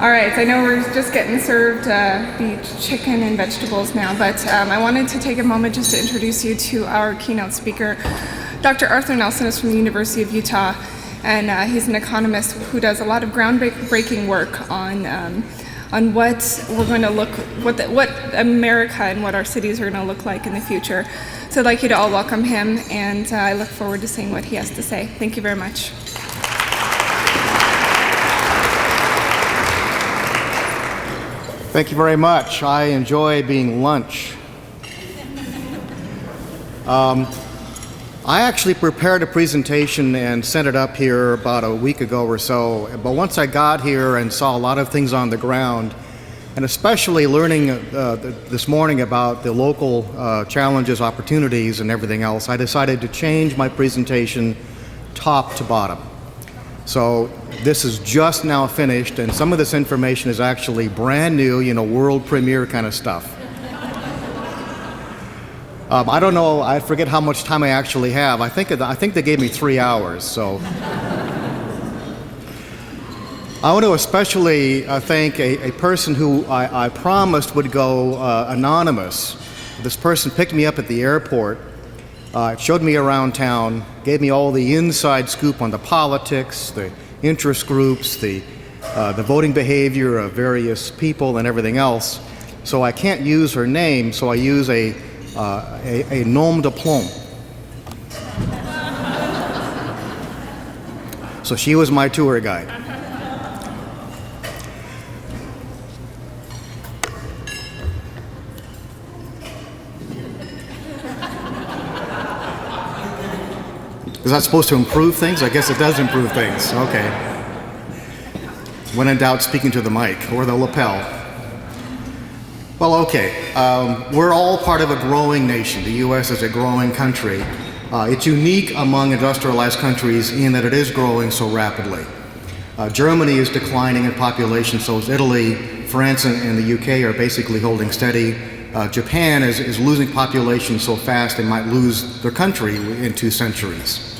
All right, so I know we're just getting served the chicken and vegetables now, but I wanted to take a moment just to introduce you to our keynote speaker. Dr. Arthur Nelson is from the University of Utah, and he's an economist who does a lot of groundbreaking work on what we're going to what America and what our cities are going to look like in the future. So I'd like you to all welcome him, and I look forward to seeing what he has to say. Thank you very much. Thank you very much. I enjoy being lunch. I actually prepared a presentation and sent it up here about a week ago or so, but once I got here and saw a lot of things on the ground, and especially learning this morning about the local challenges, opportunities, and everything else, I decided to change my presentation top to bottom. So this is just now finished, and some of this information is actually brand new, world premiere kind of stuff. I don't know, I forget how much time I actually have. I think they gave me 3 hours, so. I want to especially thank a person who I promised would go anonymous. This person picked me up at the airport, showed me around town, gave me all the inside scoop on the politics, the interest groups, the voting behavior of various people and everything else. So I can't use her name, so I use a nom de plume. So she was my tour guide. Is that supposed to improve things? I guess it does improve things. Okay. When in doubt, speaking to the mic or the lapel. Well, okay. We're all part of a growing nation. The U.S. is a growing country. It's unique among industrialized countries in that it is growing so rapidly. Germany is declining in population, so is Italy. France and the U.K. are basically holding steady. Japan is losing population so fast they might lose their country in 2 centuries.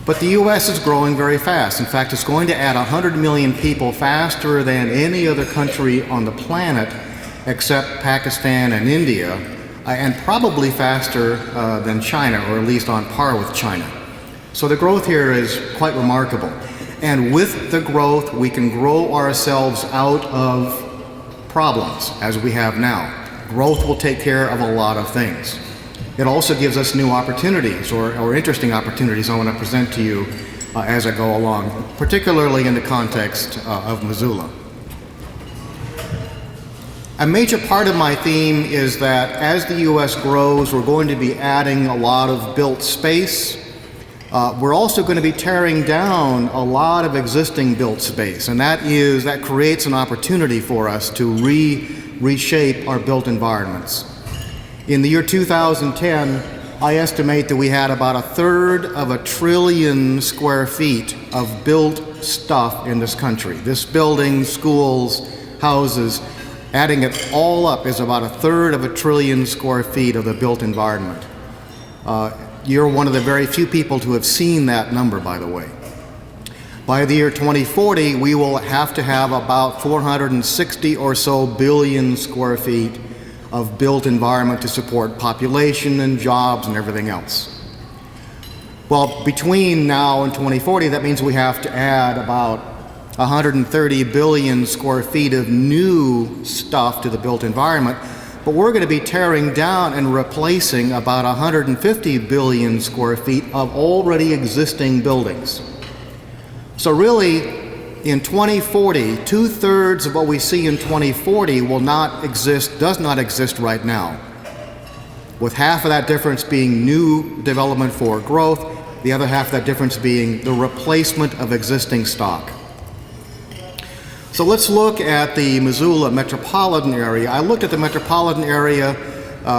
But the U.S. is growing very fast. In fact, it's going to add 100 million people faster than any other country on the planet except Pakistan and India, and probably faster than China, or at least on par with China. So the growth here is quite remarkable. And with the growth, we can grow ourselves out of problems, as we have now. Growth will take care of a lot of things. It also gives us new opportunities, or interesting opportunities I want to present to you as I go along, particularly in the context of Missoula. A major part of my theme is that as the U.S. grows, we're going to be adding a lot of built space. We're also going to be tearing down a lot of existing built space, and that creates an opportunity for us to reshape our built environments. In the year 2010, I estimate that we had about 1/3 of a trillion square feet of built stuff in this country. This building, schools, houses, adding it all up is about 1/3 of a trillion square feet of the built environment. You're one of the very few people to have seen that number, by the way. By the year 2040, we will have to have about 460 or so billion square feet of built environment to support population and jobs and everything else. Well, between now and 2040, that means we have to add about 130 billion square feet of new stuff to the built environment, but we're going to be tearing down and replacing about 150 billion square feet of already existing buildings. So really, in 2040, 2/3 of what we see in 2040 does not exist right now, with half of that difference being new development for growth, the other half of that difference being the replacement of existing stock. So let's look at the Missoula metropolitan area. I looked at the metropolitan area.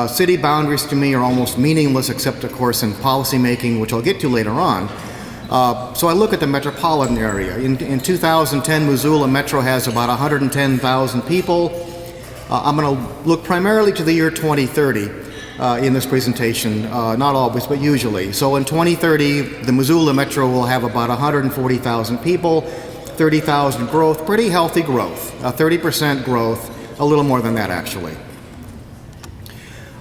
City boundaries to me are almost meaningless, except of course in policymaking, which I'll get to later on. So I look at the metropolitan area. In 2010, Missoula Metro has about 110,000 people. I'm going to look primarily to the year 2030 in this presentation, not always, but usually. So in 2030, the Missoula Metro will have about 140,000 people. 30,000 growth, pretty healthy growth, 30% growth, a little more than that actually.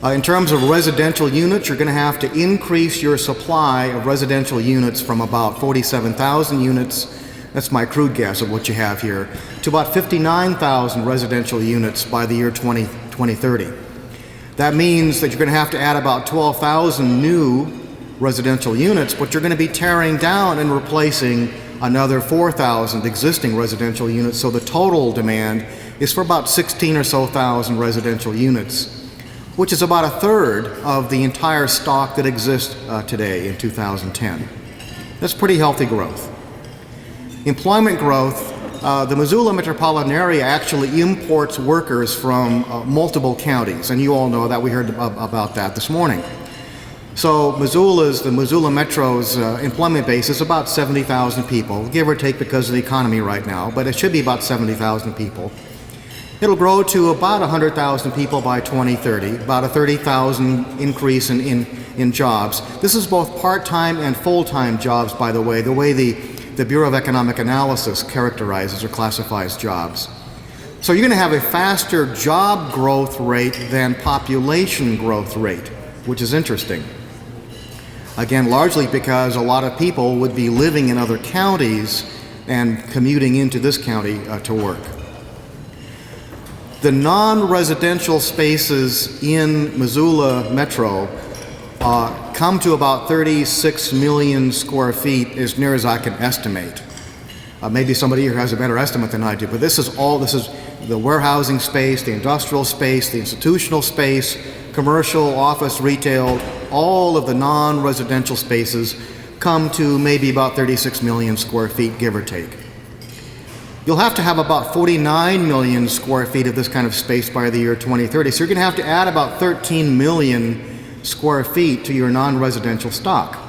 In terms of residential units, you're going to have to increase your supply of residential units from about 47,000 units, that's my crude guess of what you have here, to about 59,000 residential units by the year 2030. That means that you're going to have to add about 12,000 new residential units, but you're going to be tearing down and replacing another 4,000 existing residential units, so the total demand is for about 16 or so thousand residential units, which is about a third of the entire stock that exists today in 2010. That's pretty healthy growth. Employment growth, the Missoula metropolitan area actually imports workers from multiple counties, and you all know that. We heard about that this morning. So the Missoula Metro's employment base is about 70,000 people, give or take because of the economy right now, but it should be about 70,000 people. It'll grow to about 100,000 people by 2030, about a 30,000 increase in jobs. This is both part-time and full-time jobs, by the way the Bureau of Economic Analysis characterizes or classifies jobs. So you're going to have a faster job growth rate than population growth rate, which is interesting. Again, largely because a lot of people would be living in other counties and commuting into this county to work. The non-residential spaces in Missoula Metro come to about 36 million square feet, as near as I can estimate. Maybe somebody here has a better estimate than I do, but this is the warehousing space, the industrial space, the institutional space, commercial, office, retail, all of the non-residential spaces come to maybe about 36 million square feet, give or take. You'll have to have about 49 million square feet of this kind of space by the year 2030, so you're going to have to add about 13 million square feet to your non-residential stock.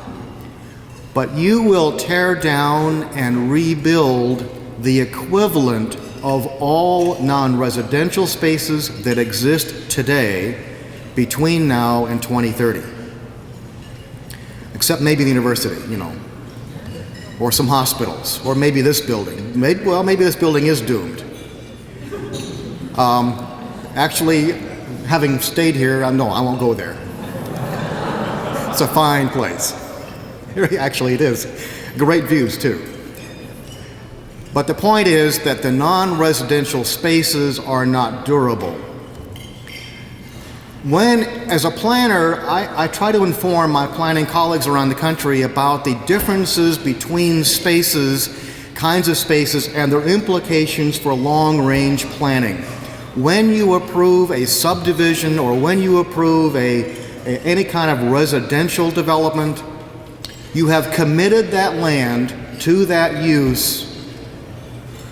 But you will tear down and rebuild the equivalent of all non-residential spaces that exist today between now and 2030. Except maybe the university, or some hospitals, or maybe this building. Maybe this building is doomed. Actually, having stayed here, no, I won't go there. It's a fine place. Actually, it is. Great views, too. But the point is that the non-residential spaces are not durable. As a planner, I try to inform my planning colleagues around the country about the differences between spaces, kinds of spaces, and their implications for long-range planning. When you approve a subdivision or when you approve any kind of residential development, you have committed that land to that use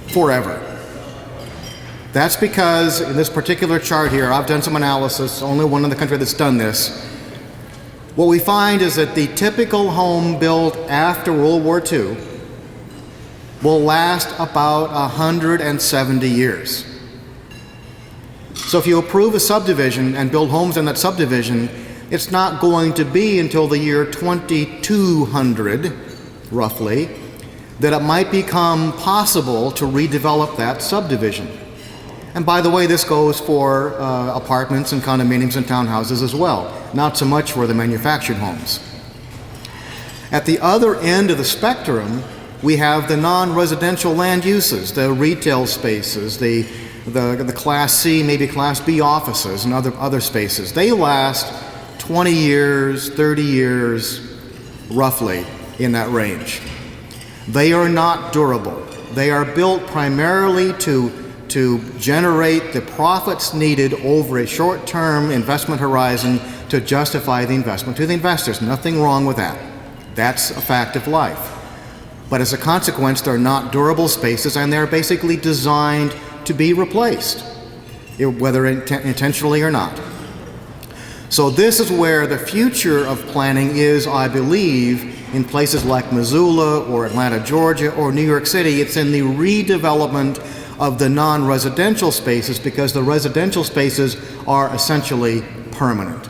forever. That's because in this particular chart here, I've done some analysis, only one in the country that's done this. What we find is that the typical home built after World War II will last about 170 years. So if you approve a subdivision and build homes in that subdivision, it's not going to be until the year 2200, roughly, that it might become possible to redevelop that subdivision. And by the way, this goes for apartments and condominiums and townhouses as well, not so much for the manufactured homes. At the other end of the spectrum, we have the non-residential land uses, the retail spaces, the Class C, maybe Class B offices and other spaces. They last 20 years, 30 years, roughly in that range. They are not durable. They are built primarily to generate the profits needed over a short-term investment horizon to justify the investment to the investors. Nothing wrong with that. That's a fact of life. But as a consequence, they're not durable spaces, and they're basically designed to be replaced, whether intentionally or not. So this is where the future of planning is, I believe, in places like Missoula or Atlanta, Georgia, or New York City. It's in the redevelopment of the non-residential spaces, because the residential spaces are essentially permanent.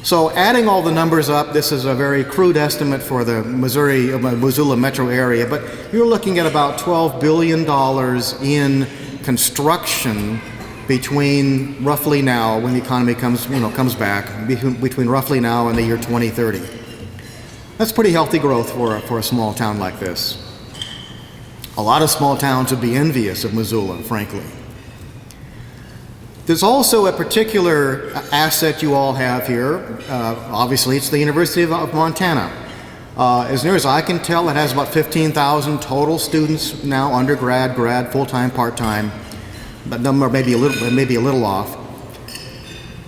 So adding all the numbers up, this is a very crude estimate for the Missoula metro area, but you're looking at about $12 billion in construction between roughly now, when the economy comes back, between roughly now and the year 2030. That's pretty healthy growth for a small town like this. A lot of small towns would be envious of Missoula, frankly. There's also a particular asset you all have here. Obviously, it's the University of Montana. As near as I can tell, it has about 15,000 total students now, undergrad, grad, full-time, part-time. That number may be a little off.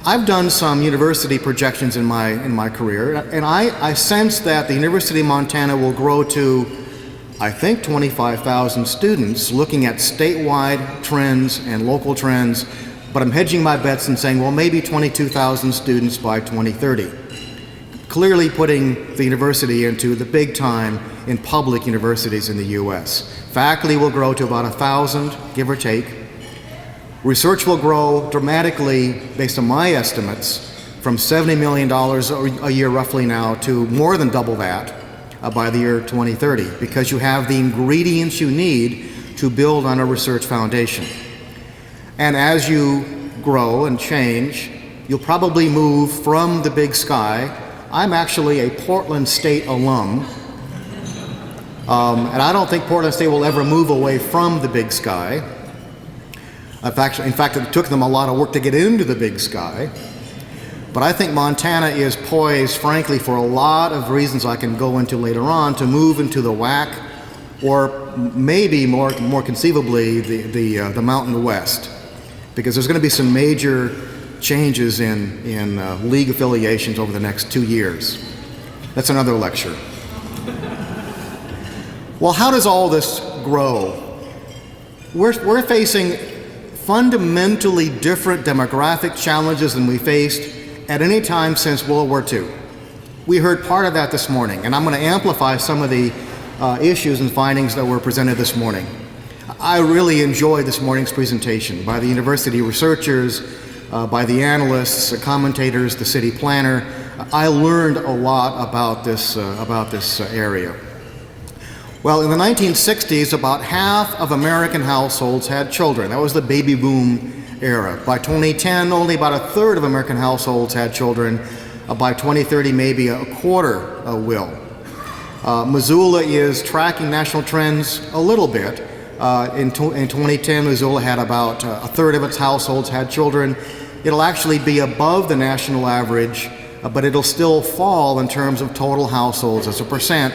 I've done some university projections in my career, and I sense that the University of Montana will grow to, I think, 25,000 students, looking at statewide trends and local trends. But I'm hedging my bets and saying, well, maybe 22,000 students by 2030. Clearly putting the university into the big time in public universities in the U.S. Faculty will grow to about 1,000, give or take. Research will grow dramatically, based on my estimates, from $70 million a year roughly now to more than double that by the year 2030, because you have the ingredients you need to build on a research foundation. And as you grow and change, you'll probably move from the big sky. I'm actually a Portland State alum, and I don't think Portland State will ever move away from the big sky. In fact, it took them a lot of work to get into the big sky. But I think Montana is poised, frankly, for a lot of reasons I can go into later on, to move into the WAC, or maybe more conceivably the Mountain West, because there's going to be some major changes in league affiliations over the next 2 years. That's another lecture. Well, how does all this grow? We're facing fundamentally different demographic challenges than we faced at any time since World War II. We heard part of that this morning, and I'm going to amplify some of the issues and findings that were presented this morning. I really enjoyed this morning's presentation by the university researchers, by the analysts, the commentators, the city planner. I learned a lot about this area. Well, in the 1960s, about half of American households had children. That was the baby boom era. By 2010, only about a third of American households had children. By 2030, maybe a quarter will. Missoula is tracking national trends a little bit. In 2010, Missoula had about a third of its households had children. It'll actually be above the national average, but it'll still fall in terms of total households as a percent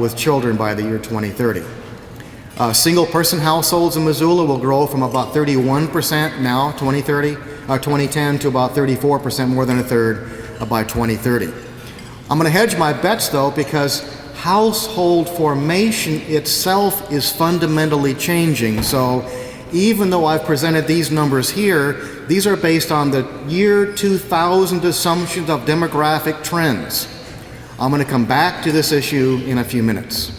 with children by the year 2030. Single-person households in Missoula will grow from about 31% now, 2010, to about 34%, more than a third, by 2030. I'm going to hedge my bets, though, because household formation itself is fundamentally changing. So even though I've presented these numbers here, these are based on the year 2000 assumptions of demographic trends. I'm going to come back to this issue in a few minutes.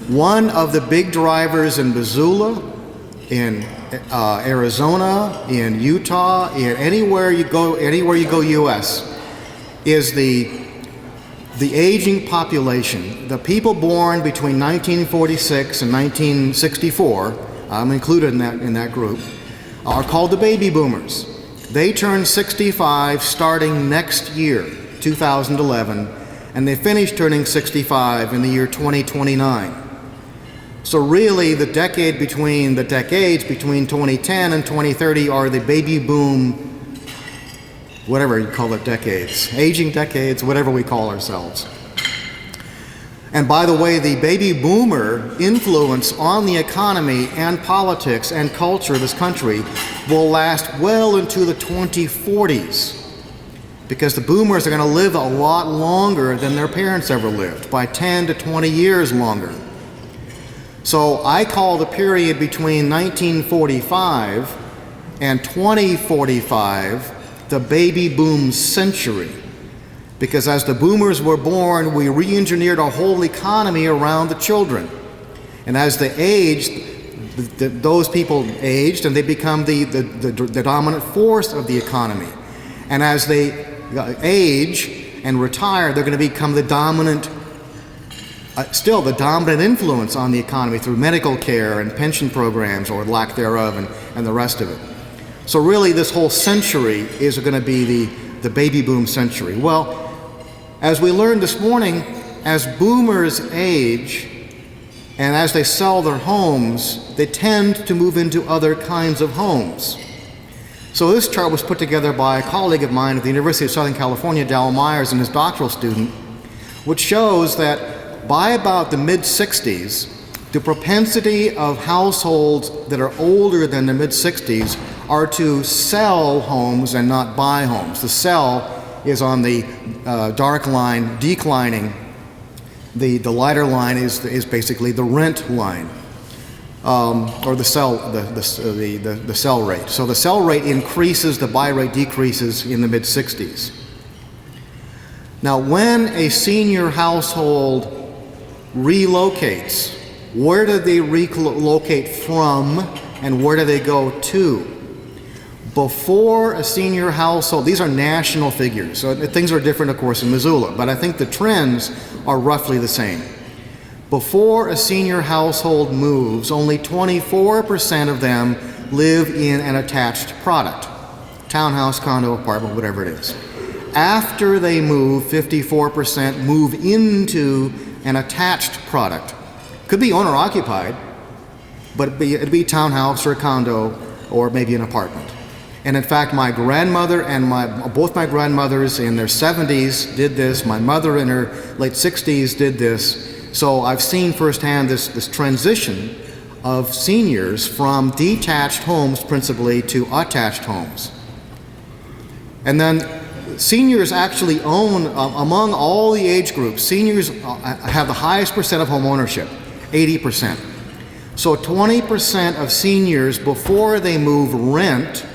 One of the big drivers in Missoula, in Arizona, in Utah, in anywhere you go U.S., is the aging population. The people born between 1946 and 1964, I'm included in that group, are called the baby boomers. They turn 65 starting next year, 2011, and they finish turning 65 in the year 2029. So really, the decades between 2010 and 2030 are the baby boom, whatever you call it, decades, aging decades, whatever we call ourselves. And by the way, the baby boomer influence on the economy and politics and culture of this country will last well into the 2040s, because the boomers are going to live a lot longer than their parents ever lived, by 10 to 20 years longer. So I call the period between 1945 and 2045 the baby boom century, because as the boomers were born, we re-engineered our whole economy around the children. And as they aged, those people aged and they become the dominant force of the economy. And as they age and retire, they're going to become the dominant, still the dominant influence on the economy through medical care and pension programs, or lack thereof, and the rest of it. So really this whole century is going to be the baby boom century. Well, as we learned this morning, as boomers age and as they sell their homes, they tend to move into other kinds of homes. So this chart was put together by a colleague of mine at the University of Southern California, Dal Myers, and his doctoral student, which shows that by about the mid-60s, the propensity of households that are older than the mid-60s are to sell homes and not buy homes. The sell is on the dark line, declining. The lighter line is basically the rent line, or the sell rate. So the sell rate increases, the buy rate decreases in the mid-60s. Now, when a senior household relocates, where do they relocate from, and where do they go to? Before a senior household, these are national figures, so things are different, of course, in Missoula, but I think the trends are roughly the same. Before a senior household moves, only 24% of them live in an attached product, townhouse, condo, apartment, whatever it is. After they move, 54% move into an attached product. Could be owner-occupied, but it'd be a townhouse or a condo or maybe an apartment. And in fact, my grandmother and both my grandmothers in their 70s did this. My mother in her late 60s did this. So I've seen firsthand this transition of seniors from detached homes principally to attached homes. And then seniors actually own, among all the age groups, seniors have the highest percent of home ownership, 80%. So 20% of seniors before they move rent,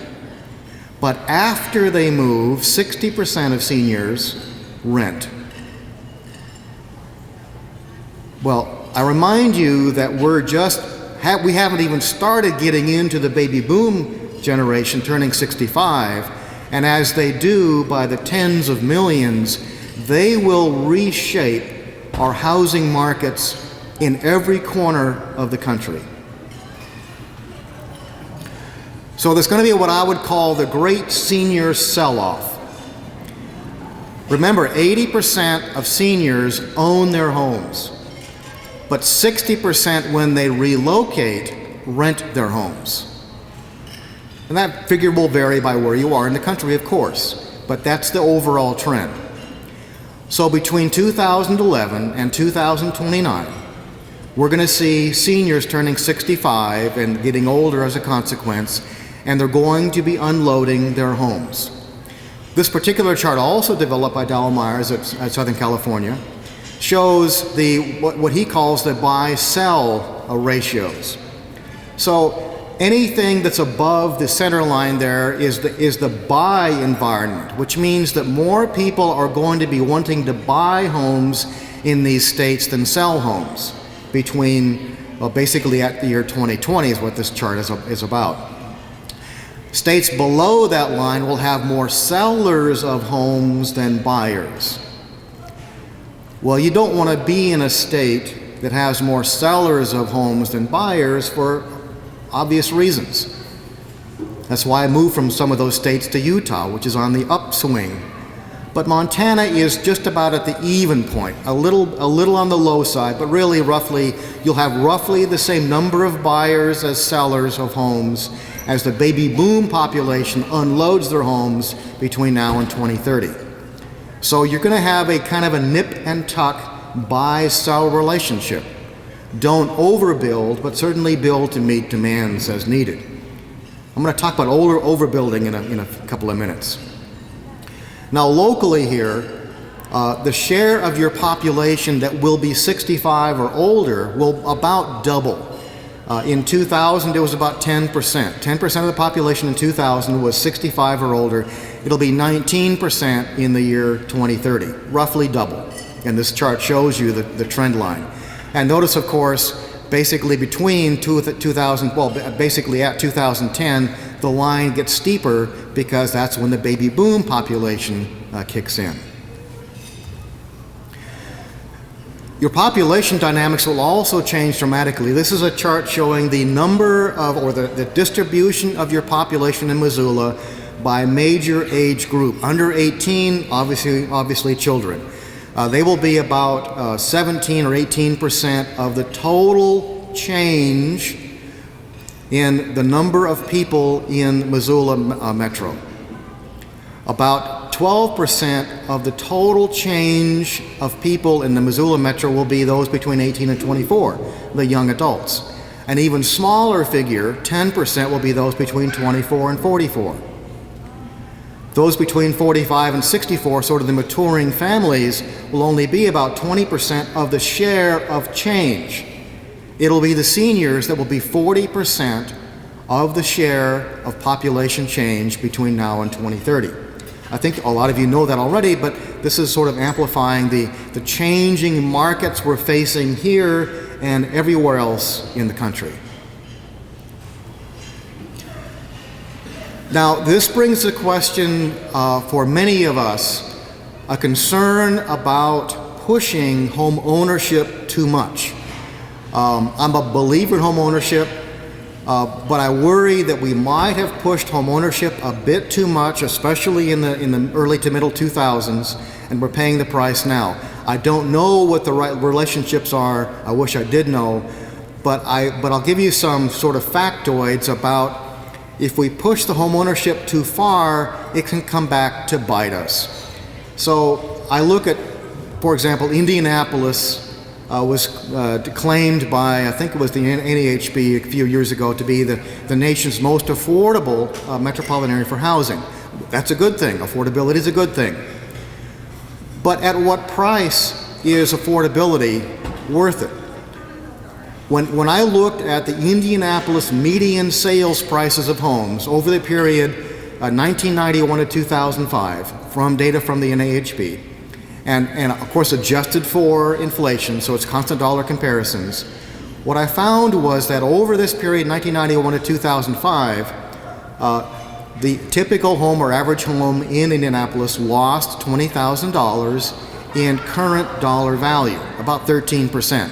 but after they move, 60% of seniors rent. Well, I remind you that we haven't even started getting into the baby boom generation turning 65, and as they do by the tens of millions, they will reshape our housing markets in every corner of the country. So there's going to be what I would call the great senior sell-off. Remember, 80% of seniors own their homes, but 60% when they relocate rent their homes. And that figure will vary by where you are in the country, of course, but that's the overall trend. So between 2011 and 2029, we're going to see seniors turning 65 and getting older as a consequence, and they're going to be unloading their homes. This particular chart, also developed by Dal Myers at Southern California, shows what he calls the buy-sell ratios. So anything that's above the center line there is the buy environment, which means that more people are going to be wanting to buy homes in these states than sell homes between, basically at the year 2020 is what this chart is about. States below that line will have more sellers of homes than buyers. Well, you don't want to be in a state that has more sellers of homes than buyers for obvious reasons. That's why I moved from some of those states to Utah, which is on the upswing. But Montana is just about at the even point, a little on the low side, but really you'll have roughly the same number of buyers as sellers of homes as the baby boom population unloads their homes between now and 2030. So you're going to have a kind of a nip and tuck buy-sell relationship. Don't overbuild, but certainly build to meet demands as needed. I'm going to talk about overbuilding in a couple of minutes. Now locally here, the share of your population that will be 65 or older will about double. In 2000, it was about 10%. 10% of the population in 2000 was 65 or older. It'll be 19% in the year 2030, roughly double. And this chart shows you the trend line. And notice, of course, basically between 2000, well, basically at 2010, the line gets steeper because that's when the baby boom population kicks in. Your population dynamics will also change dramatically. This is a chart showing the number of, or the distribution of your population in Missoula by major age group. Under 18, obviously children. They will be about 17 or 18% of the total change in the number of people in Missoula Metro. About 12% of the total change of people in the Missoula Metro will be those between 18 and 24, the young adults. An even smaller figure, 10%, will be those between 24 and 44. Those between 45 and 64, sort of the maturing families, will only be about 20% of the share of change. It'll be the seniors that will be 40% of the share of population change between now and 2030. I think a lot of you know that already, but this is sort of amplifying the changing markets we're facing here and everywhere else in the country. Now, this brings the question for many of us, a concern about pushing home ownership too much. I'm a believer in home ownership. But I worry that we might have pushed home ownership a bit too much, especially in the early to middle 2000s, and we're paying the price now. I don't know what the right relationships are. I wish I did know, but I'll give you some sort of factoids about if we push the home ownership too far, it can come back to bite us. So I look at, for example, Indianapolis. Was claimed by, I think it was the NAHB a few years ago, to be the nation's most affordable metropolitan area for housing. That's a good thing. Affordability is a good thing. But at what price is affordability worth it? When I looked at the Indianapolis median sales prices of homes over the period 1991 to 2005, from data from the NAHB, and of course adjusted for inflation, so it's constant dollar comparisons, what I found was that over this period, 1991 to 2005, the typical home or average home in Indianapolis lost $20,000 in current dollar value, about 13%.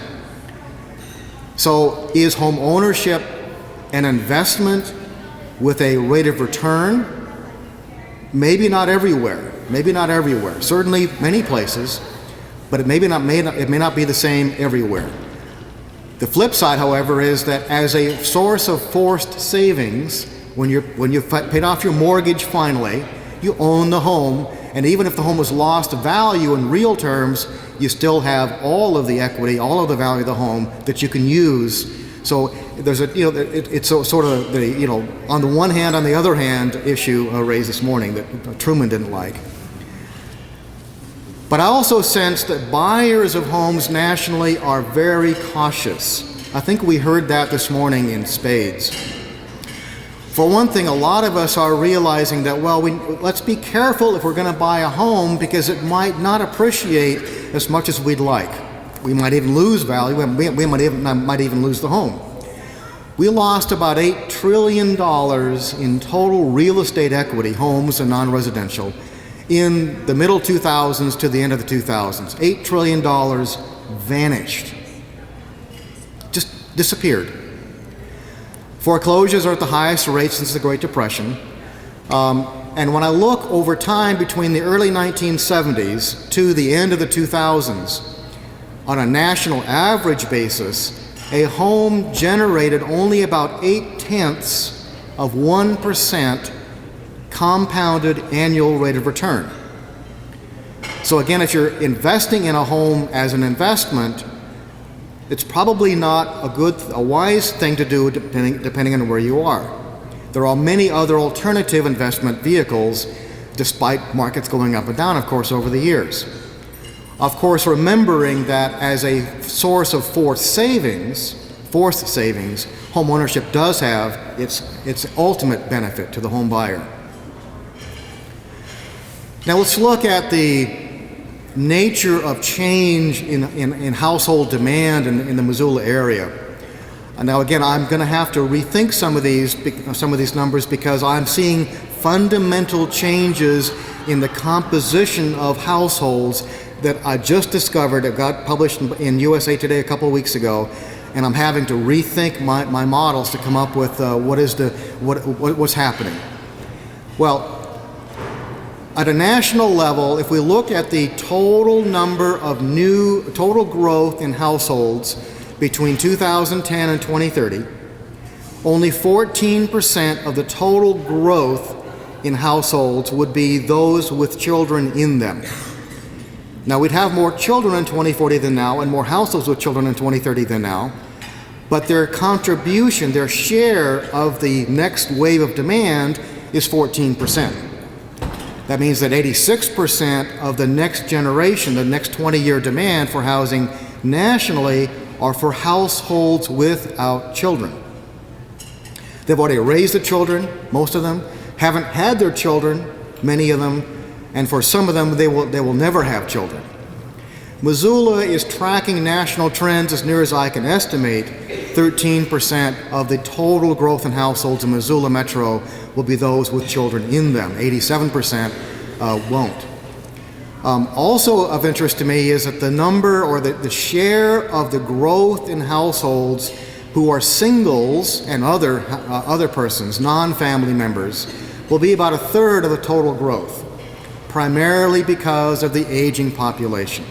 So is home ownership an investment with a rate of return? Maybe not everywhere. Certainly many places, but it may not be the same everywhere. The flip side, however, is that as a source of forced savings, when you've paid off your mortgage finally, you own the home, and even if the home was lost value in real terms, you still have all of the equity, all of the value of the home that you can use. So there's it's sort of the, on the one hand, on the other hand issue raised this morning that Truman didn't like. But I also sense that buyers of homes nationally are very cautious. I think we heard that this morning in spades. For one thing, a lot of us are realizing that, let's be careful if we're going to buy a home because it might not appreciate as much as we'd like. We might even lose value, we might even lose the home. We lost about $8 trillion in total real estate equity, homes and non-residential, in the middle 2000s to the end of the 2000s. $8 trillion vanished, just disappeared. Foreclosures are at the highest rate since the Great Depression. And when I look over time between the early 1970s to the end of the 2000s, on a national average basis, a home generated only about 0.8% compounded annual rate of return. So again, if you're investing in a home as an investment, it's probably not a wise thing to do depending on where you are. There are many other alternative investment vehicles, despite markets going up and down, of course, over the years. Of course, remembering that as a source of forced savings, home ownership does have its ultimate benefit to the home buyer. Now let's look at the nature of change in household demand in the Missoula area. Now again, I'm going to have to rethink some of these numbers because I'm seeing fundamental changes in the composition of households that I just discovered. It got published in USA Today a couple of weeks ago, and I'm having to rethink my models to come up with what's happening. Well, at a national level, if we look at the total number of total growth in households between 2010 and 2030, only 14% of the total growth in households would be those with children in them. Now, we'd have more children in 2040 than now, and more households with children in 2030 than now, but their contribution, their share of the next wave of demand is 14%. That means that 86% of the next generation, the next 20-year demand for housing nationally, are for households without children. They've already raised the children, most of them, haven't had their children, many of them, and for some of them, they will never have children. Missoula is tracking national trends as near as I can estimate. 13% of the total growth in households in Missoula Metro will be those with children in them. 87% won't. Also of interest to me is that the number or the share of the growth in households who are singles and other persons, non-family members, will be about a third of the total growth, primarily because of the aging population.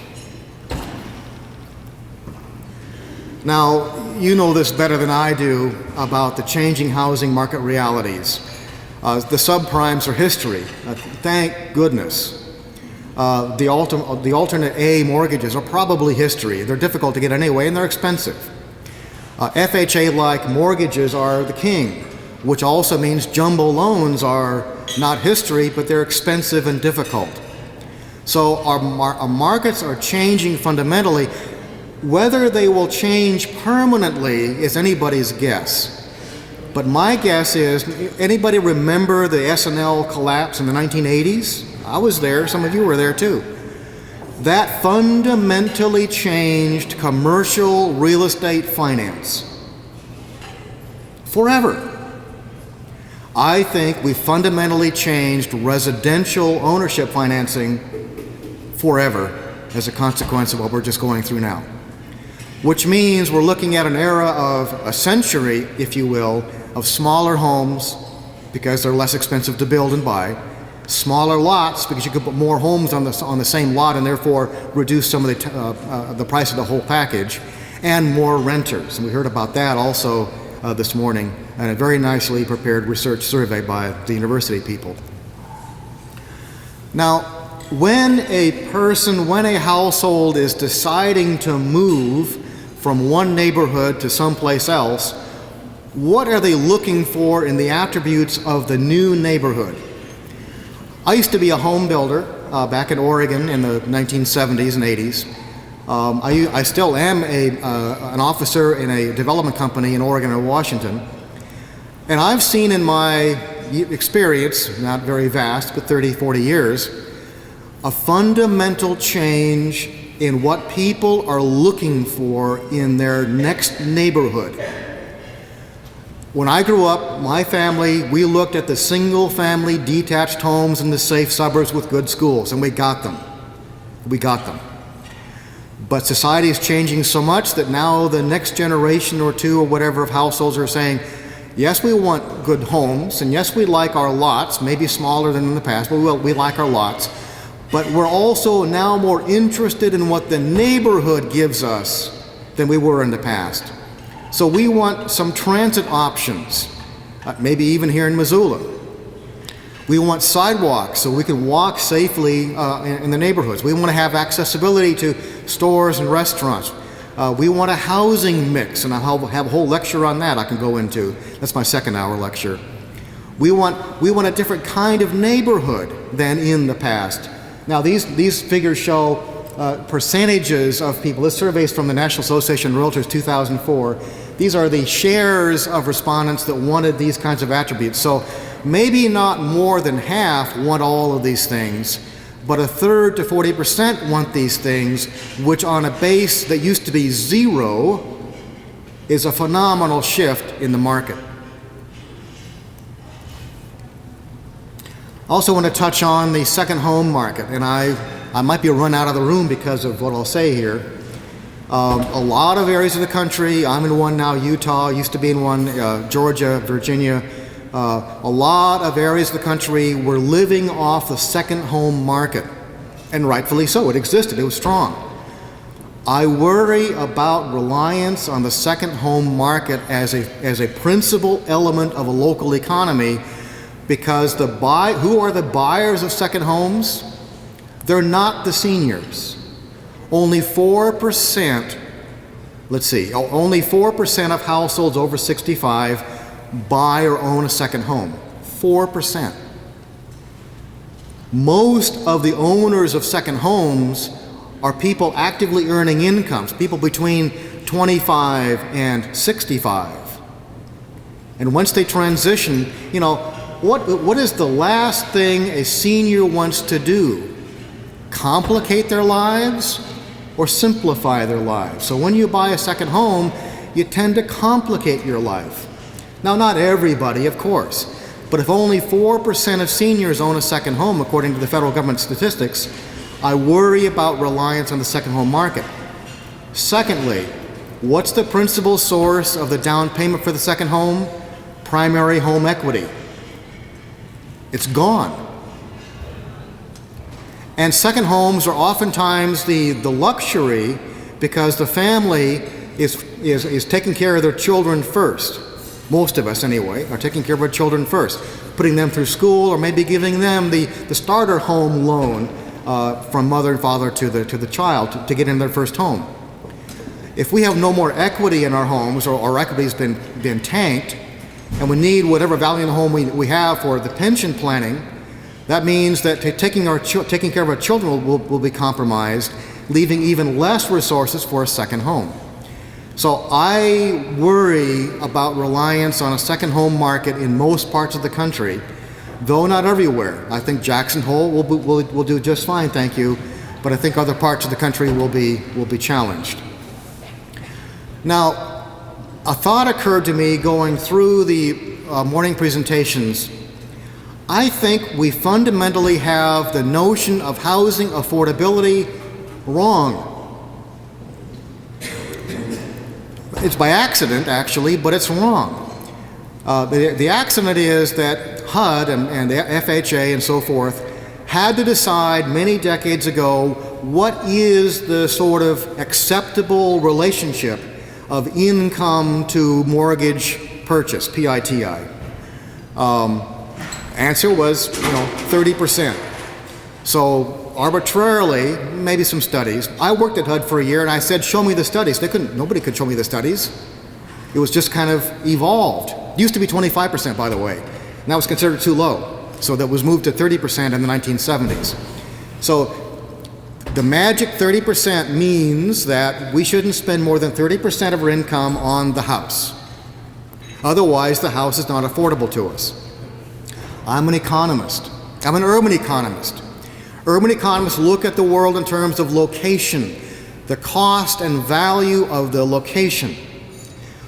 Now, you know this better than I do about the changing housing market realities. The subprimes are history, thank goodness. The alternate A mortgages are probably history. They're difficult to get anyway, and they're expensive. FHA-like mortgages are the king, which also means jumbo loans are not history, but they're expensive and difficult. So our markets are changing fundamentally. Whether they will change permanently is anybody's guess. But my guess is, anybody remember the S&L collapse in the 1980s? I was there, some of you were there too. That fundamentally changed commercial real estate finance forever. I think we fundamentally changed residential ownership financing forever as a consequence of what we're just going through now. Which means we're looking at an era of a century, if you will, of smaller homes because they're less expensive to build and buy, smaller lots because you could put more homes on the same lot and therefore reduce some of the price of the whole package, and more renters. And we heard about that also this morning in a very nicely prepared research survey by the university people. Now, when a household is deciding to move from one neighborhood to someplace else, what are they looking for in the attributes of the new neighborhood? I used to be a home builder back in Oregon in the 1970s and 80s. I still am an officer in a development company in Oregon and Washington. And I've seen in my experience, not very vast, but 30, 40 years, a fundamental change in what people are looking for in their next neighborhood. When I grew up, my family, we looked at the single-family detached homes in the safe suburbs with good schools, and we got them. We got them. But society is changing so much that now the next generation or two or whatever of households are saying, yes, we want good homes, and yes, we like our lots, maybe smaller than in the past, but we like our lots. But we're also now more interested in what the neighborhood gives us than we were in the past. So we want some transit options, maybe even here in Missoula. We want sidewalks so we can walk safely in the neighborhoods. We want to have accessibility to stores and restaurants. We want a housing mix, and I'll have a whole lecture on that I can go into. That's my second hour lecture. We want a different kind of neighborhood than in the past. Now these figures show percentages of people. This survey is from the National Association of Realtors 2004. These are the shares of respondents that wanted these kinds of attributes. So maybe not more than half want all of these things, but a third to 40% want these things, which on a base that used to be 0 is a phenomenal shift in the market. Also want to touch on the second home market, and I might be run out of the room because of what I'll say here. A lot of areas of the country, I'm in one now, Utah, used to be in one, Georgia, Virginia, a lot of areas of the country were living off the second home market, and rightfully so. It existed, it was strong. I worry about reliance on the second home market as a principal element of a local economy, because who are the buyers of second homes? They're not the seniors. Only 4%, only 4% of households over 65 buy or own a second home. 4%. Most of the owners of second homes are people actively earning incomes, people between 25 and 65. And once they transition, what is the last thing a senior wants to do? Complicate their lives or simplify their lives? So when you buy a second home, you tend to complicate your life. Now, not everybody, of course, but if only 4% of seniors own a second home, according to the federal government statistics, I worry about reliance on the second home market. Secondly, what's the principal source of the down payment for the second home? Primary home equity. It's gone. And second homes are oftentimes the luxury because the family is taking care of their children first. Most of us, anyway, are taking care of our children first, putting them through school or maybe giving them the starter home loan from mother and father to the child to get in their first home. If we have no more equity in our homes, or our equity has been tanked, and we need whatever value in the home we have for the pension planning, that means that taking care of our children will be compromised, leaving even less resources for a second home. So I worry about reliance on a second home market in most parts of the country, though not everywhere. I think Jackson Hole will do just fine, thank you, but I think other parts of the country will be challenged. Now, a thought occurred to me going through the morning presentations. I think we fundamentally have the notion of housing affordability wrong. It's by accident, actually, but it's wrong. The accident is that HUD and the FHA and so forth had to decide many decades ago what is the sort of acceptable relationship of income to mortgage purchase, PITI. Answer was, 30%. So arbitrarily, maybe some studies. I worked at HUD for a year and I said, show me the studies. Nobody could show me the studies. It was just kind of evolved. It used to be 25%, by the way. Now it's considered too low. So that was moved to 30% in the 1970s. So the magic 30% means that we shouldn't spend more than 30% of our income on the house. Otherwise, the house is not affordable to us. I'm an economist. I'm an urban economist. Urban economists look at the world in terms of location, the cost and value of the location.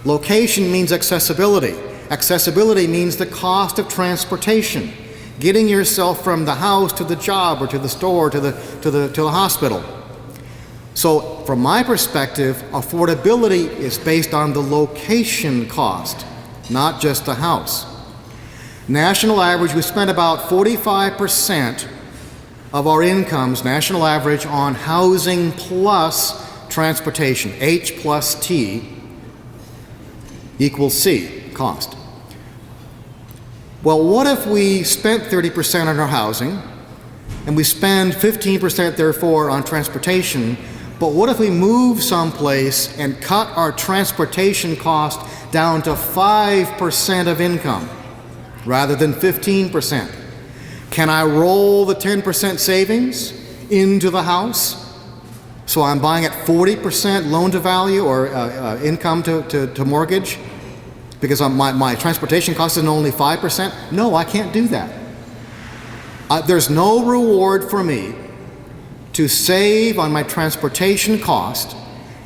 Location means accessibility. Accessibility means the cost of transportation, getting yourself from the house to the job or to the store to the hospital. So from my perspective, affordability is based on the location cost, not just the house. National average, we spend about 45% of our incomes, national average, on housing plus transportation. H plus T equals C, cost. Well, what if we spent 30% on our housing, and we spend 15% therefore on transportation, but what if we move someplace and cut our transportation cost down to 5% of income rather than 15%? Can I roll the 10% savings into the house? So I'm buying at 40% loan to value or income to mortgage because my transportation cost is only 5%? No, I can't do that. There's no reward for me to save on my transportation cost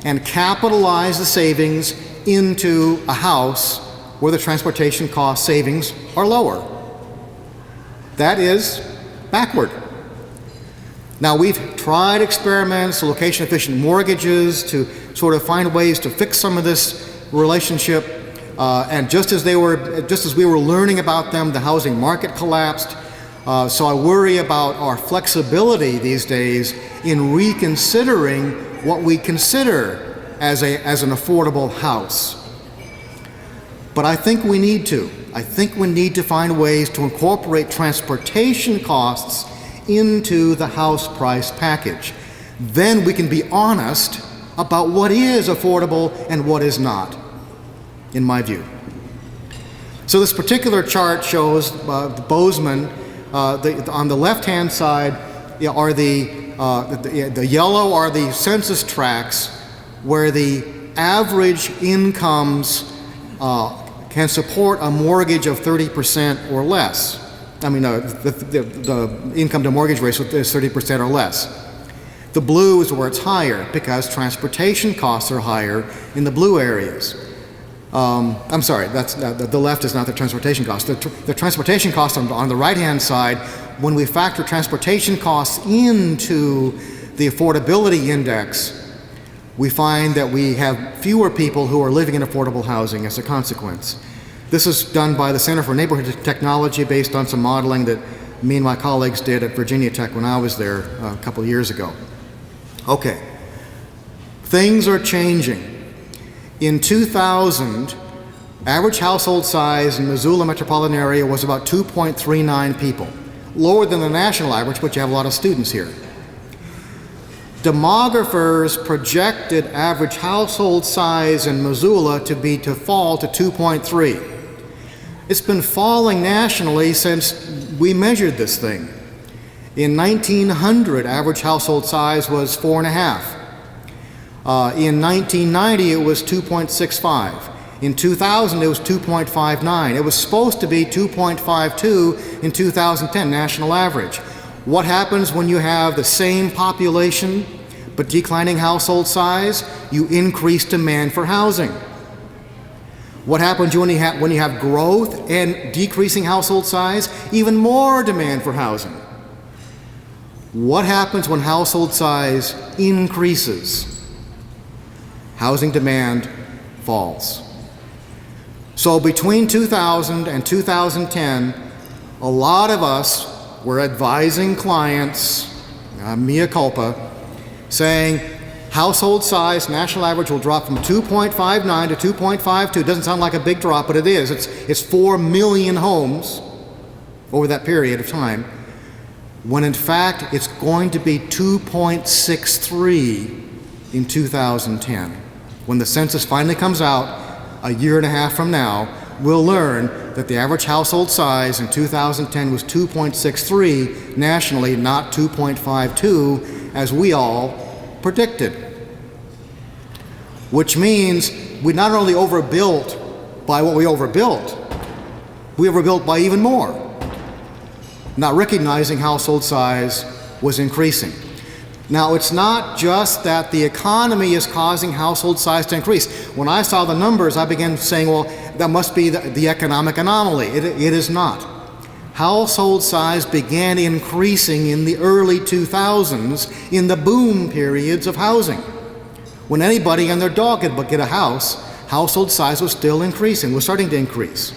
and capitalize the savings into a house where the transportation cost savings are lower. That is backward. Now, we've tried experiments, location-efficient mortgages, to sort of find ways to fix some of this relationship. And just as we were learning about them, the housing market collapsed. So I worry about our flexibility these days in reconsidering what we consider as an affordable house. But I think we need to. I think we need to find ways to incorporate transportation costs into the house price package. Then we can be honest about what is affordable and what is not, in my view. So this particular chart shows Bozeman. On the left-hand side are the yellow are the census tracts where the average incomes can support a mortgage of 30% or less. I mean, the income to mortgage ratio is 30% or less. The blue is where it's higher because transportation costs are higher in the blue areas. I'm sorry, the left is not the transportation cost. The transportation costs on the right-hand side, when we factor transportation costs into the affordability index, we find that we have fewer people who are living in affordable housing as a consequence. This is done by the Center for Neighborhood Technology based on some modeling that me and my colleagues did at Virginia Tech when I was there a couple of years ago. Okay, things are changing. In 2000, average household size in Missoula metropolitan area was about 2.39 people, lower than the national average, but you have a lot of students here. Demographers projected average household size in Missoula to fall to 2.3. It's been falling nationally since we measured this thing. In 1900, average household size was 4.5. In 1990, it was 2.65. In 2000, it was 2.59. It was supposed to be 2.52 in 2010, national average. What happens when you have the same population but declining household size? You increase demand for housing. What happens when you have growth and decreasing household size? Even more demand for housing. What happens when household size increases? Housing demand falls. So between 2000 and 2010, a lot of us were advising clients, mea culpa, saying household size, national average will drop from 2.59 to 2.52. It doesn't sound like a big drop, but it is. It's 4 million homes over that period of time, when in fact it's going to be 2.63 in 2010. When the census finally comes out a year and a half from now, we'll learn that the average household size in 2010 was 2.63 nationally, not 2.52 as we all predicted. Which means we not only overbuilt by what we overbuilt by even more, not recognizing household size was increasing. Now, it's not just that the economy is causing household size to increase. When I saw the numbers, I began saying, well, that must be the economic anomaly. It is not. Household size began increasing in the early 2000s in the boom periods of housing. When anybody and their dog could get a house, household size was still increasing, was starting to increase.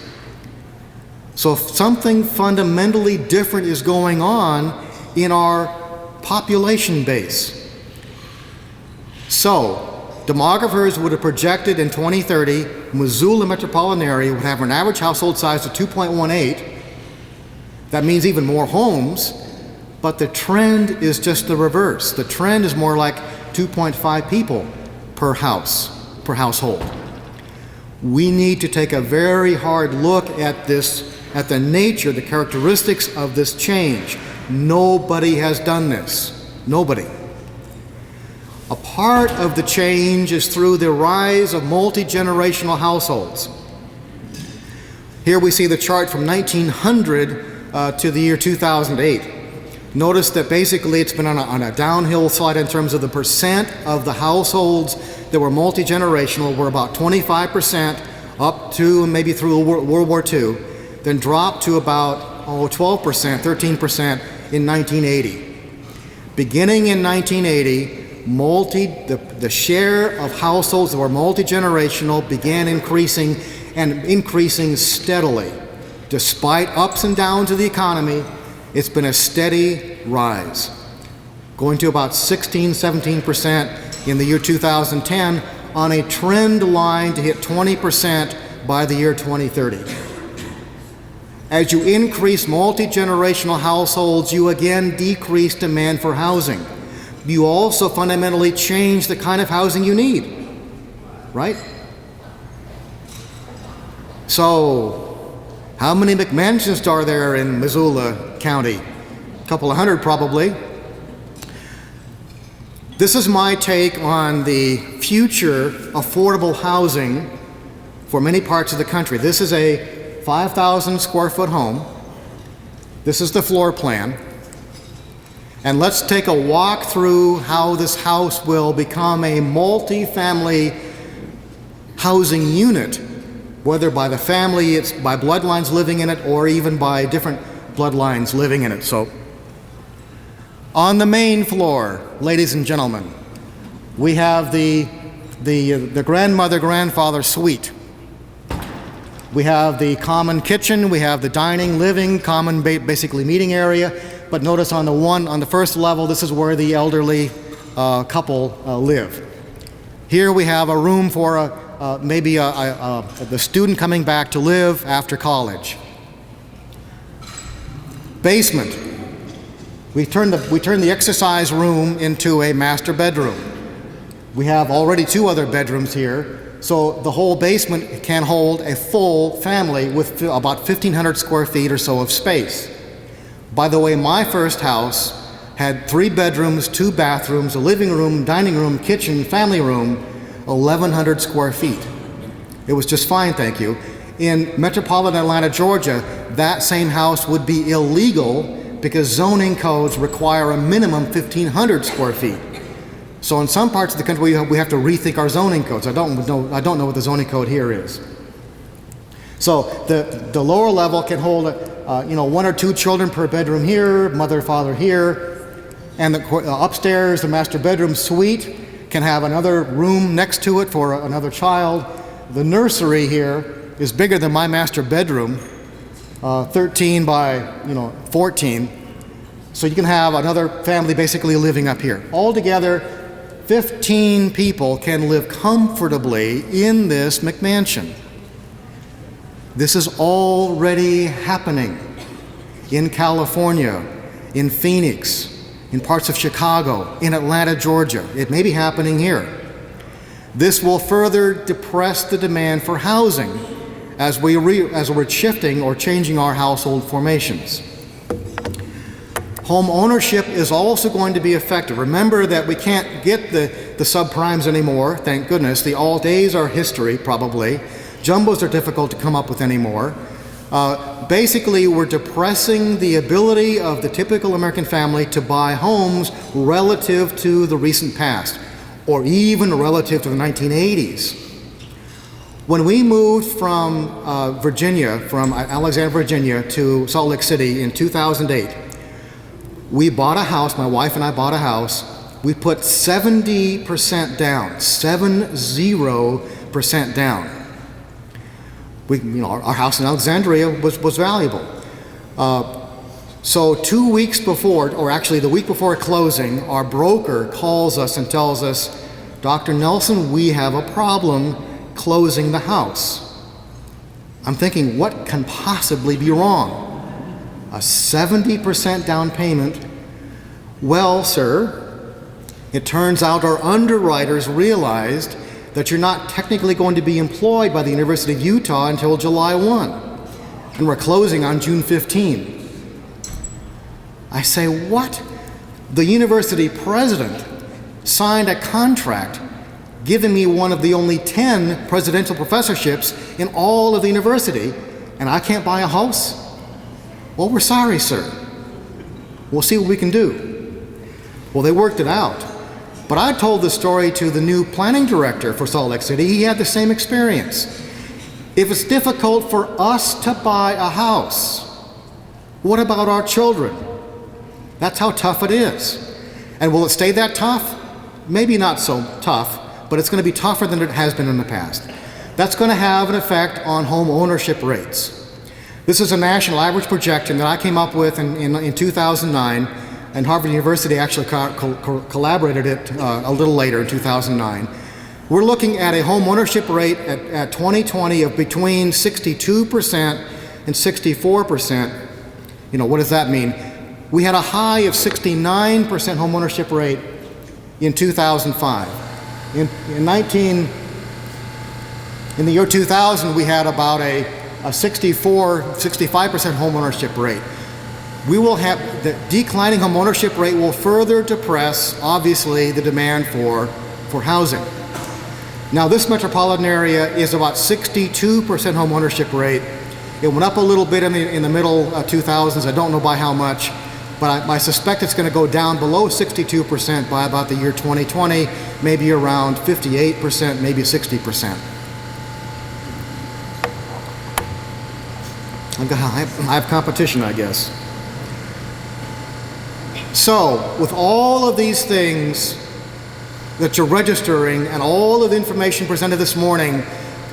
So if something fundamentally different is going on in our population base. So, demographers would have projected in 2030, Missoula metropolitan area would have an average household size of 2.18. That means even more homes, but the trend is just the reverse. The trend is more like 2.5 people per household. We need to take a very hard look at this, at the nature, the characteristics of this change. Nobody has done this. Nobody. A part of the change is through the rise of multi-generational households. Here we see the chart from 1900 to the year 2008. Notice that basically it's been on a downhill slide in terms of the percent of the households that were multi-generational were about 25% up to maybe through World War II, then dropped to about 12%, 13% in 1980. Beginning in 1980, the share of households that were multi-generational began increasing and increasing steadily. Despite ups and downs of the economy, it's been a steady rise, going to about 16, 17% in the year 2010 on a trend line to hit 20% by the year 2030. As you increase multi-generational households, you again decrease demand for housing. You also fundamentally change the kind of housing you need, right? So, how many McMansions are there in Missoula County? A couple of hundred probably. This is my take on the future affordable housing for many parts of the country. This is a 5,000 square foot home. This is the floor plan. And let's take a walk through how this house will become a multi-family housing unit, whether by the family, it's by bloodlines living in it, or even by different bloodlines living in it. So, on the main floor, ladies and gentlemen, we have the grandmother-grandfather suite. We have the common kitchen, we have the dining, living, common basically meeting area. But notice on the first level, this is where the elderly couple live. Here we have a room for maybe the student coming back to live after college. Basement. We turn the exercise room into a master bedroom. We have already 2 other bedrooms here, so the whole basement can hold a full family with about 1,500 square feet or so of space. By the way, my first house had 3 bedrooms, 2 bathrooms, a living room, dining room, kitchen, family room, 1,100 square feet. It was just fine, thank you. In metropolitan Atlanta, Georgia, that same house would be illegal because zoning codes require a minimum 1,500 square feet. So in some parts of the country, we have to rethink our zoning codes. I don't know what the zoning code here is. So the lower level can hold 1 or 2 children per bedroom here, mother, father here, and upstairs, the master bedroom suite can have another room next to it for another child. The nursery here is bigger than my master bedroom, 13 by 14. So you can have another family basically living up here. Altogether, 15 people can live comfortably in this McMansion. This is already happening in California, in Phoenix, in parts of Chicago, in Atlanta, Georgia. It may be happening here. This will further depress the demand for housing as we're shifting or changing our household formations. Home ownership is also going to be affected. Remember that we can't get the subprimes anymore, thank goodness. The Alt-A's are history, probably. Jumbos are difficult to come up with anymore. Basically, we're depressing the ability of the typical American family to buy homes relative to the recent past, or even relative to the 1980s. When we moved from Alexandria, Virginia to Salt Lake City in 2008, we bought a house, my wife and I bought a house. We put 70% down, 70% down. Our house in Alexandria was valuable. So 2 weeks before, or actually the week before closing, our broker calls us and tells us, Dr. Nelson, we have a problem closing the house. I'm thinking, what can possibly be wrong? A 70% down payment. Well, sir, it turns out our underwriters realized that you're not technically going to be employed by the University of Utah until July 1, and we're closing on June 15. I say, what? The university president signed a contract giving me one of the only 10 presidential professorships in all of the university, and I can't buy a house? Well, we're sorry, sir. We'll see what we can do. Well, they worked it out. But I told the story to the new planning director for Salt Lake City. He had the same experience. If it's difficult for us to buy a house, what about our children? That's how tough it is. And will it stay that tough? Maybe not so tough, but it's going to be tougher than it has been in the past. That's going to have an effect on home ownership rates. This is a national average projection that I came up with in 2009, and Harvard University actually collaborated it a little later in 2009. We're looking at a home ownership rate at 2020 of between 62% and 64%. You know, what does that mean? We had a high of 69% home ownership rate in 2005. In the year 2000, we had about a 65% home ownership rate. We will have the declining home ownership rate will further depress, obviously, the demand for housing. Now, this metropolitan area is about 62% home ownership rate. It went up a little bit in the middle 2000s. I don't know by how much, but I suspect it's going to go down below 62% by about the year 2020, maybe around 58%, maybe 60%. I have competition, I guess. So, with all of these things that you're registering and all of the information presented this morning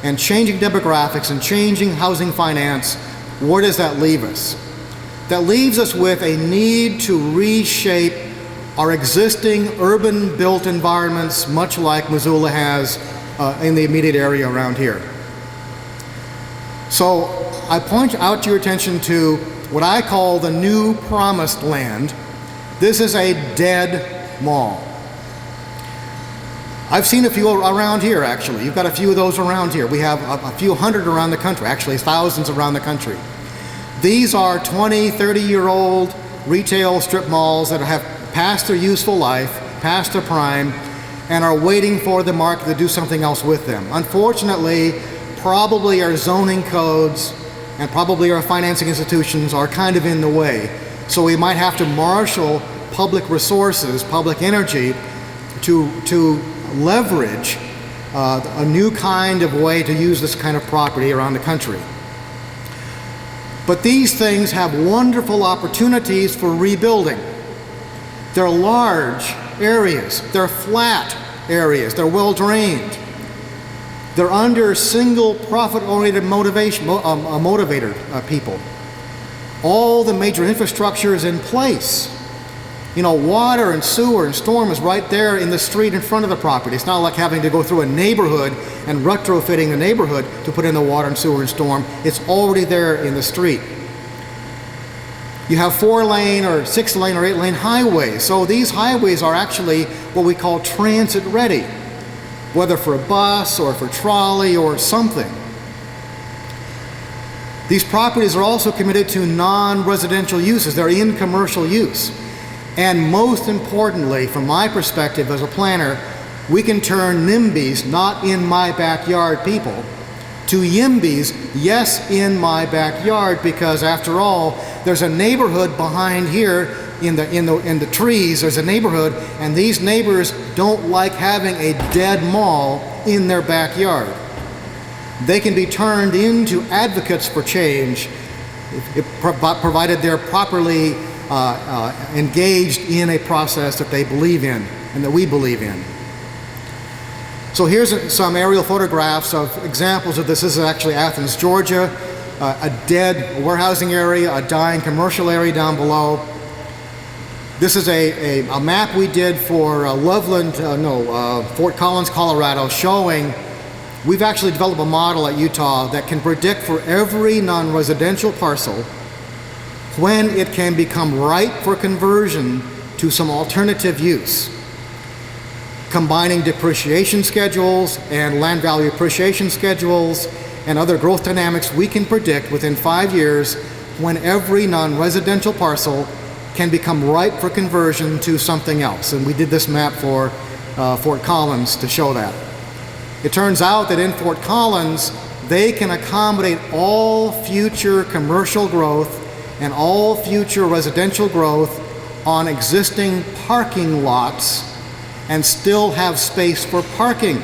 and changing demographics and changing housing finance, where does that leave us? That leaves us with a need to reshape our existing urban built environments, much like Missoula has in the immediate area around here. So I point out your attention to what I call the new promised land. This is a dead mall. I've seen a few around here, actually. You've got a few of those around here. We have a few hundred around the country, actually thousands around the country. These are 20, 30-year-old retail strip malls that have passed their useful life, past their prime, and are waiting for the market to do something else with them. Unfortunately, probably our zoning codes and probably our financing institutions are kind of in the way. So we might have to marshal public resources, public energy, to leverage a new kind of way to use this kind of property around the country. But these things have wonderful opportunities for rebuilding. They're large areas, they're flat areas, they're well drained. They're under single profit-oriented motivator people. All the major infrastructure is in place. You know, water and sewer and storm is right there in the street in front of the property. It's not like having to go through a neighborhood and retrofitting the neighborhood to put in the water and sewer and storm. It's already there in the street. You have 4-lane or 6-lane or 8-lane highways. So these highways are actually what we call transit ready, whether for a bus or for trolley or something. These properties are also committed to non-residential uses. They're in commercial use. And most importantly, from my perspective as a planner, we can turn NIMBYs, not in my backyard people, to YIMBYs, yes, in my backyard, because after all, there's a neighborhood behind here in the trees. There's a neighborhood, and these neighbors don't like having a dead mall in their backyard. They can be turned into advocates for change, provided they're properly engaged in a process that they believe in and that we believe in. So here's some aerial photographs of examples of this. This is actually Athens, Georgia, a dead warehousing area, a dying commercial area down below. This is a map we did for Fort Collins, Colorado, showing we've actually developed a model at Utah that can predict for every non-residential parcel when it can become ripe for conversion to some alternative use. Combining depreciation schedules and land value appreciation schedules and other growth dynamics, we can predict within 5 years when every non-residential parcel can become ripe for conversion to something else. And we did this map for Fort Collins to show that. It turns out that in Fort Collins, they can accommodate all future commercial growth and all future residential growth on existing parking lots and still have space for parking.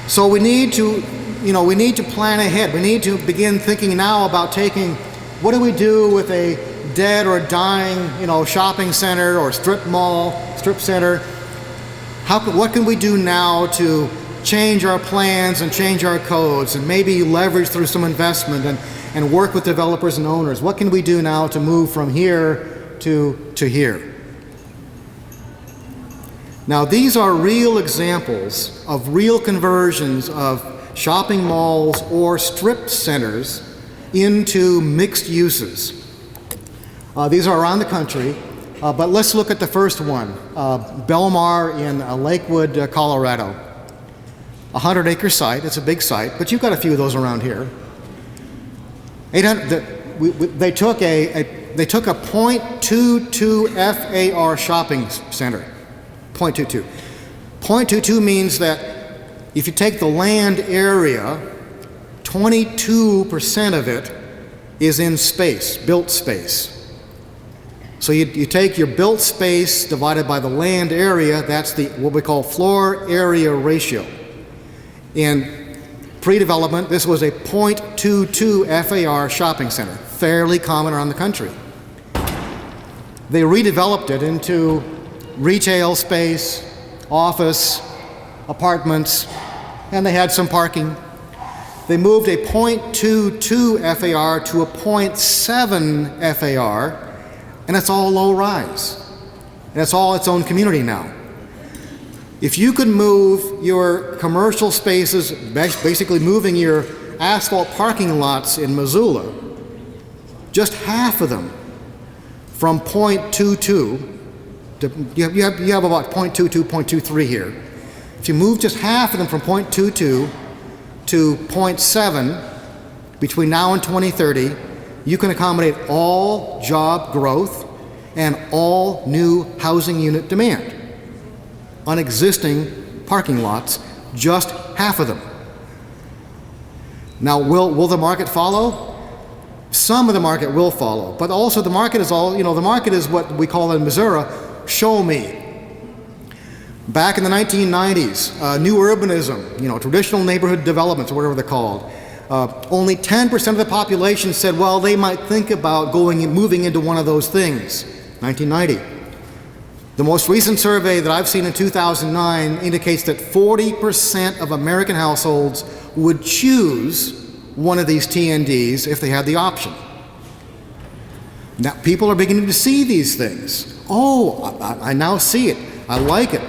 So we need to plan ahead. We need to begin thinking now about what do we do with a dead or dying, shopping center or strip mall, strip center? What can we do now to change our plans and change our codes and maybe leverage through some investment and work with developers and owners? What can we do now to move from here to here? Now, these are real examples of real conversions of shopping malls or strip centers into mixed uses. These are around the country, but let's look at the first one, Belmar in Lakewood, Colorado. 100-acre site. It's a big site, but you've got a few of those around here. They took a 0.22 FAR shopping center. 0.22. 0.22 means that if you take the land area, 22% of it is in space, built space. So you take your built space divided by the land area, that's what we call floor area ratio. In pre-development, this was a 0.22 FAR shopping center, fairly common around the country. They redeveloped it into retail space, office, apartments, and they had some parking. They moved a 0.22 FAR to a 0.7 FAR, and it's all low rise. And it's all its own community now. If you could move your commercial spaces, basically moving your asphalt parking lots in Missoula, just half of them from 0.22, you have about 0.22, 0.23 here. If you move just half of them from 0.22 to 0.7 between now and 2030, you can accommodate all job growth and all new housing unit demand on existing parking lots, just half of them. Now, will the market follow? Some of the market will follow, but also the market is the market is what we call in Missoula, show me. Back in the 1990s, new urbanism, traditional neighborhood developments, or whatever they're called, only 10% of the population said, well, they might think about moving into one of those things. 1990. The most recent survey that I've seen in 2009 indicates that 40% of American households would choose one of these TNDs if they had the option. Now, people are beginning to see these things. Oh, I now see it. I like it.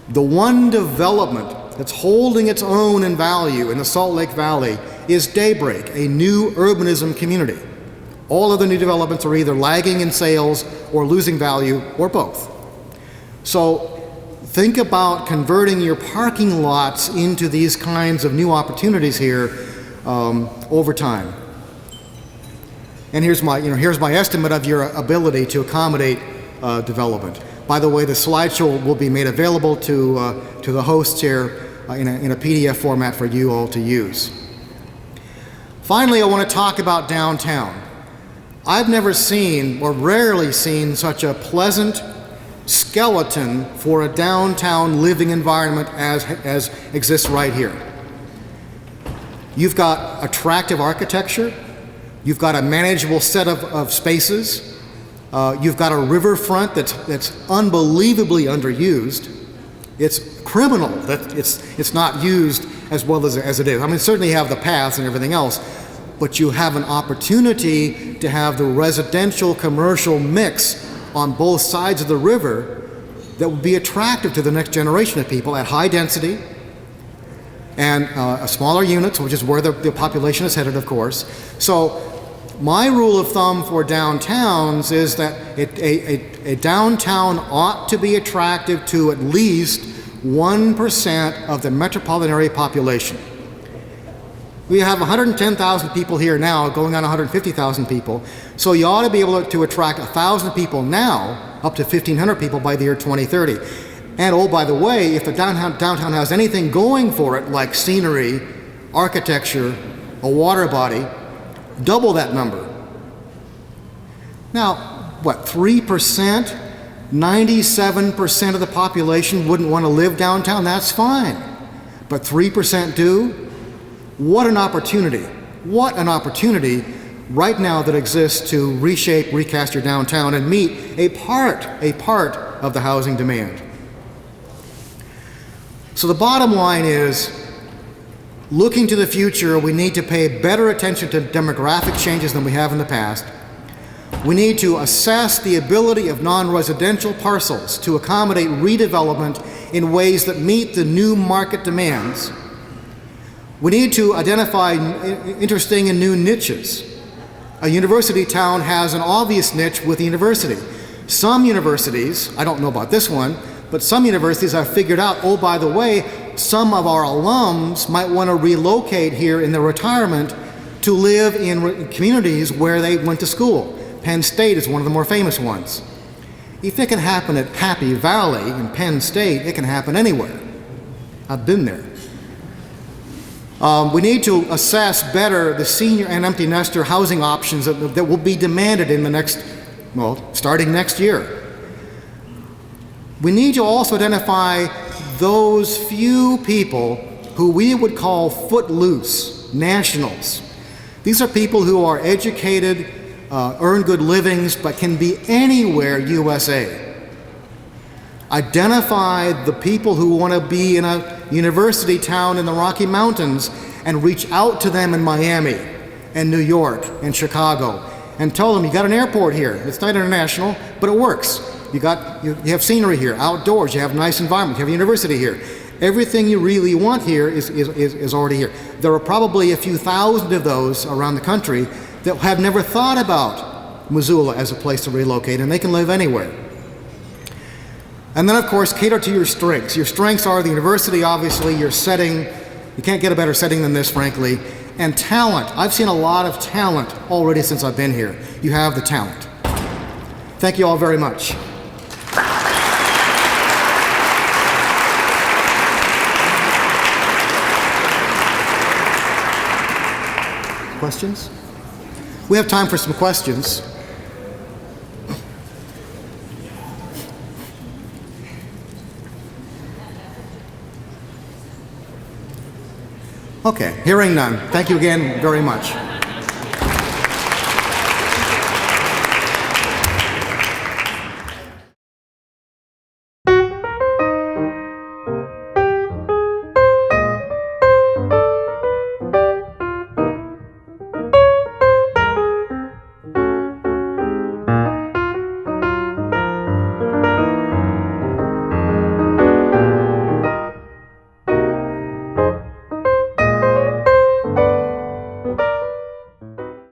The one development that's holding its own in value in the Salt Lake Valley is Daybreak, a new urbanism community. All other new developments are either lagging in sales or losing value or both. So think about converting your parking lots into these kinds of new opportunities here over time. And here's my estimate of your ability to accommodate development. By the way, the slideshow will be made available to the hosts here in a PDF format for you all to use. Finally, I want to talk about downtown. I've never seen, or rarely seen, such a pleasant skeleton for a downtown living environment as exists right here. You've got attractive architecture. You've got a manageable set of spaces. You've got a riverfront that's unbelievably underused. It's criminal that it's not used as well as it is. I mean, certainly you have the paths and everything else, but you have an opportunity to have the residential commercial mix on both sides of the river that would be attractive to the next generation of people at high density and smaller units, which is where the population is headed, of course. So my rule of thumb for downtowns is that a downtown ought to be attractive to at least 1% of the metropolitan area population. We have 110,000 people here now, going on 150,000 people. So you ought to be able to attract 1,000 people now, up to 1,500 people by the year 2030. And oh, by the way, if the downtown has anything going for it, like scenery, architecture, a water body, double that number. Now, what, 3%? 97% of the population wouldn't want to live downtown? That's fine. But 3% do? What an opportunity. What an opportunity right now that exists to reshape, recast your downtown and meet a part of the housing demand. So the bottom line is, looking to the future, we need to pay better attention to demographic changes than we have in the past. We need to assess the ability of non-residential parcels to accommodate redevelopment in ways that meet the new market demands. We need to identify interesting and new niches. A university town has an obvious niche with the university. Some universities, I don't know about this one, but some universities have figured out, oh, by the way, some of our alums might want to relocate here in their retirement to live in communities where they went to school. Penn State is one of the more famous ones. If it can happen at Happy Valley in Penn State, it can happen anywhere. I've been there. We need to assess better the senior and empty nester housing options that will be demanded in the next, well, starting next year. We need to also identify those few people who we would call footloose nationals. These are people who are educated, earn good livings, but can be anywhere USA. Identify the people who want to be in a university town in the Rocky Mountains and reach out to them in Miami and New York and Chicago and tell them, you got an airport here. It's not international, but it works. You have scenery here, outdoors, you have a nice environment, you have a university here. Everything you really want here is already here. There are probably a few thousand of those around the country that have never thought about Missoula as a place to relocate, and they can live anywhere. And then, of course, cater to your strengths. Your strengths are the university, obviously, your setting. You can't get a better setting than this, frankly. And talent. I've seen a lot of talent already since I've been here. You have the talent. Thank you all very much. Questions? We have time for some questions. Okay, hearing none. Thank you again very much.